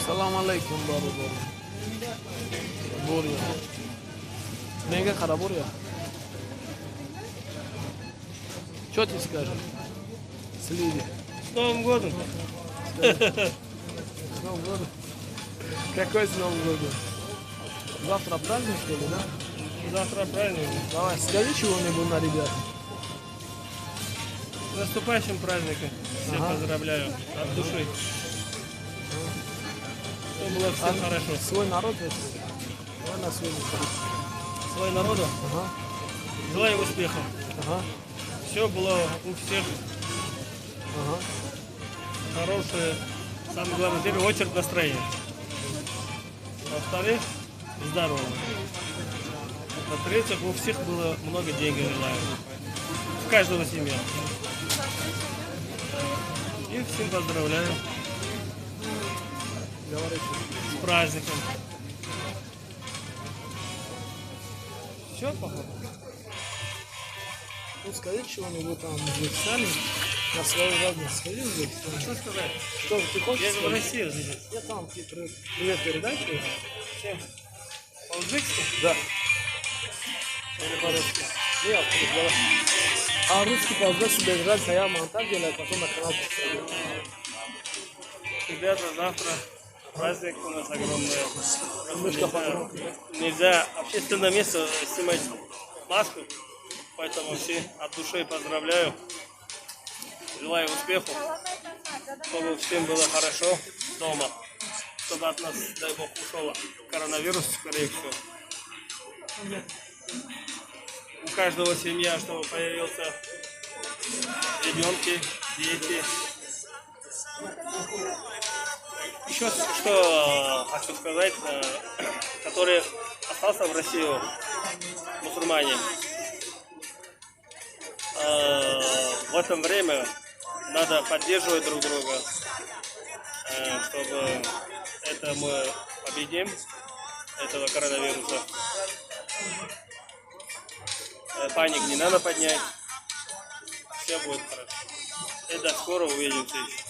Assalomu alaykum bari bari. Bo'rya. Menga qarab bo'rya. Что ты скажешь? Сливи. С Новым годом! С Новым годом. Какой с Новым годом? Завтра праздник, что ли, да? Завтра праздник. Давай, скажи чего-нибудь на ребят. С наступающим праздником. Всех поздравляю. От души. Чтобы было всем хорошо. Свой народ, если. Давай на свой народ. Свой народу. Ага. Желаю успехов. Ага. Все было у всех Ага. хорошее. Самое главное, в первую очередь настроение. Во-вторых, здоровье. В-третьих, у всех было много денег, желаю. В каждого семья. И всем поздравляю. Говорите. С праздником. Все, походу. Ну, скажи чего-нибудь там здесь сами. На свою родину скажи здесь. Что сказать? Что ты хочешь Я же в сказать? России здесь. Я там тебе привет передачу. Чем? По-узбекски? Да. Или по-русски? Нет, говорю. А русский по-узбекски передача я монтаж делаю, потом на канал поставлю. Ребята, завтра праздник у нас огромный. Немножко Нельзя в общественном месте снимать маску, поэтому все от души поздравляю. Желаю успехов, чтобы всем было хорошо дома, чтобы от нас, дай бог, ушел коронавирус, скорее всего. У каждого семья, чтобы появился ребенки, дети. Еще что хочу сказать, который остался в Россию, мусульмане. В это время надо поддерживать друг друга, чтобы это мы победим, этого коронавируса. Паник не надо поднять, все будет хорошо. И до скорого увидимся еще.